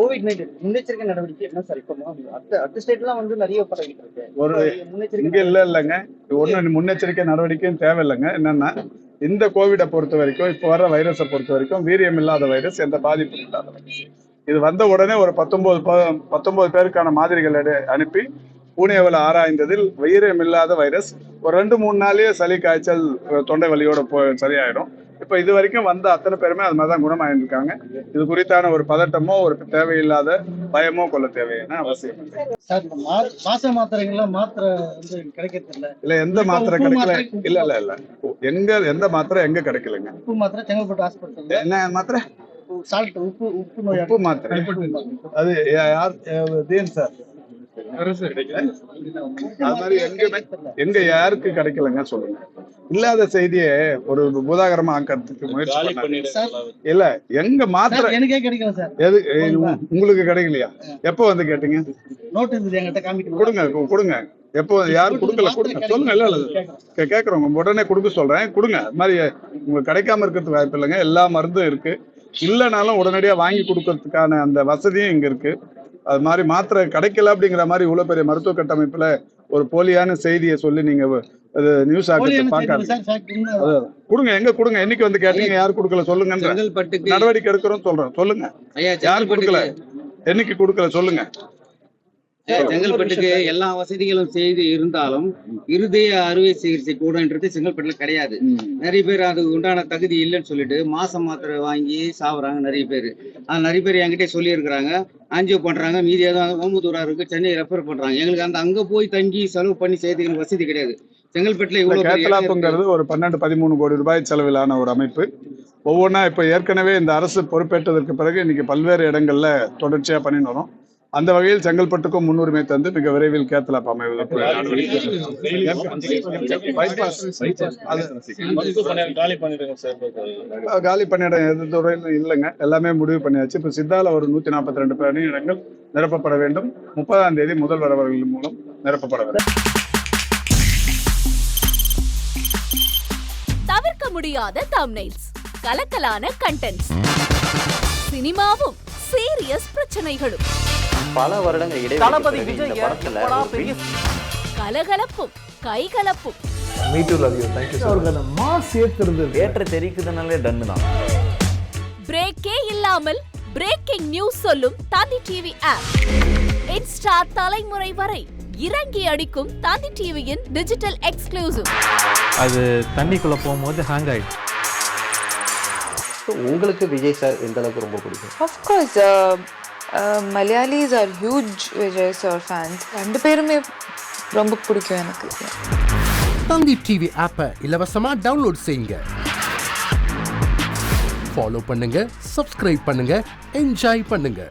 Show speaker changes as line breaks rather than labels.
COVID-19 முன்னெச்சரிக்கை நடவடிக்கை என்ன சார்? இப்போ அடுத்த ஸ்டேட்லாம் வந்து நிறைய பரவிட்டு இருக்கு.
ஒரு
முன்னெச்சரிக்கை
இங்க இல்லைங்க. ஒன்றும் முன்னெச்சரிக்கை நடவடிக்கையும் தேவையில்லைங்க. என்னன்னா இந்த கோவிடை பொறுத்த வரைக்கும் இப்போ வர வைரஸை பொறுத்த வரைக்கும் வீரியம் இல்லாத வைரஸ், எந்த பாதிப்பும் இல்லாத வைரஸ். இது வந்த உடனே ஒரு 19 பேருக்கான மாதிரிகள் அனுப்பி பூனேவில் ஆராய்ந்ததில் வீரியம் இல்லாத வைரஸ் ஒரு 2-3 நாளையே சளி, காய்ச்சல், தொண்டை வலியோட சரியாயிடும். இப்ப இது வரைக்கும் வந்த அத்தனை பேருமே அது மாதிரிதான் குணமாயிருக்காங்க. இது குறித்தான ஒரு பதட்டமோ ஒரு தேவையில்லாத பயமோ கொள்ள தேவையான அவசியம்
சார். மாச மாத்திரைகள்லாம் மாத்திரை வந்து கிடைக்கிறது
இல்ல. எந்த மாத்திரை கிடைக்கல? இல்ல எந்த மாத்திரை எங்க கிடைக்கலங்க?
உப்பு மாத்திரை செங்கல்பட்டு ஹாஸ்பிட்டல்.
என்ன மாத்திரை?
சால்ட்,
உப்பு மாத்திரை. அது யார் தேன் சார்? அது மாதிரி எங்க யாருக்கு கிடைக்கலங்க சொல்லுங்க. இல்லாத செய்தியை ஒரு பூதாகரமா ஆக்கிறதுக்கு முயற்சி இல்ல. எங்க மாத்திரை
எனக்கே கிடைக்கல சார்.
உங்களுக்கு கிடைக்கலையா? எப்போ வந்து கேட்டீங்க?
நோட்டீஸ் என்கிட்ட காமிக்கணும்.
கொடுங்க. எப்போ யாரும் கொடுக்கல? கொடுங்க, சொல்லுங்க. இல்ல கேட்கறவங்க உடனே கொடுக்க சொல்றேன். கொடுங்க. அது மாதிரி உங்களுக்கு கிடைக்காம இருக்கிறதுக்கு வாய்ப்பு இல்லைங்க. எல்லா மருந்தும் இருக்கு. இல்லைனாலும் உடனடியா வாங்கி கொடுக்கறதுக்கான அந்த வசதியும் இங்க இருக்கு. அது மாதிரி மாத்திரை கிடைக்கல அப்படிங்கிற மாதிரி இவ்வளவு பெரிய மருத்துவ கட்டமைப்புல ஒரு போலியான செய்தியை சொல்லி நீங்க நியூஸ் ஆக்கிறது பார்க்காது. கொடுங்க. எங்க கொடுங்க? என்னைக்கு வந்து கேட்டீங்க? யாரு கொடுக்கல சொல்லுங்க. நடவடிக்கை எடுக்கிறோம் சொல்றேன். சொல்லுங்க. யாரு கொடுக்கல? என்னைக்கு கொடுக்கல சொல்லுங்க.
செங்கல்பட்டுக்கு எல்லா வசதிகளும் செய்து இருந்தாலும் இருதய அறுவை சிகிச்சை கூடன்றது செங்கல்பட்டுல கிடையாது. நிறைய பேர் அது உண்டான தகுதி இல்லைன்னு சொல்லிட்டு மாசம் மாத்திரை வாங்கி சாப்பிட்றாங்க நிறைய பேர். நிறைய பேர் என்கிட்ட சொல்லி இருக்கிறாங்க. ஆஞ்சியோ பண்றாங்க. மீதி ஏதாவது ஓமத்தூரா இருக்கு, சென்னை ரெஃபர் பண்றாங்க. எங்களுக்கு அங்க போய் தங்கி செலவு பண்ணி செய்யறதுக்கு வசதி கிடையாது. செங்கல்பட்டுல
கேத்தலாப்புங்கிறது ஒரு 12-13 கோடி ரூபாய் செலவிலான ஒரு அமைப்பு. ஒவ்வொன்றா இப்ப ஏற்கனவே இந்த அரசு பொறுப்பேற்றதற்கு பிறகு இன்னைக்கு பல்வேறு இடங்கள்ல தொடர்ச்சியா பண்ணிட்டு வரோம். அந்த வகையில் செங்கல்பட்டுக்கும் முன்னுரிமை தந்து மிக விரைவில் கேத்தலாப் அமைவதற்கு காலி பணியிடம் எந்த துறையிலும் இல்லைங்க. எல்லாமே முடிவு பண்ணியாச்சு. இப்ப சித்தால ஒரு 142 பணியிடங்கள் நிரப்பப்பட வேண்டும். 30ஆம் தேதி முதல்வர் அவர்கள் மூலம் நிரப்பப்பட வேண்டும்.
தவிர்க்க முடியாத தம்ப்நெயில்ஸ், கலக்கலான கண்டென்ட்ஸ், சினிமாவும் சீரியஸ் பிரச்சனைகளும்,
பல வருடங்கள்
தளபதி விஜய்
கலகலப்பும் கைகலப்பும்,
ஏற்ற தெரிக்குதுனாலே டன்னு தான்.
பிரேக்கே இல்லாமல் பிரேக்கிங் நியூஸ் சொல்லும் தந்தி டிவி ஆப். இன்ஸ்டா தலைமுறை வரை இறங்கி அடிக்கும் தந்தி டிவியின் டிஜிட்டல் எக்ஸ்க்ளூசிவ்.
அது தண்ணிக்குள்ள போகும்போது ஹேங் ஆயிடுச்சு.
உங்களுக்கு விஜய் சார் எந்த அளவுக்கு ரொம்ப பிடிக்கும்?
Of course, Malayalis are huge Vijay sir fans. ரெண்டு பேருமே ரொம்ப பிடிக்கும் எனக்கு.
தந்தி டிவி ஆப்பை இலவசமா டவுன்லோட் செய்யுங்க. ஃபாலோ பண்ணுங்க, சப்ஸ்கிரைப் பண்ணுங்க, என்ஜாய் பண்ணுங்க.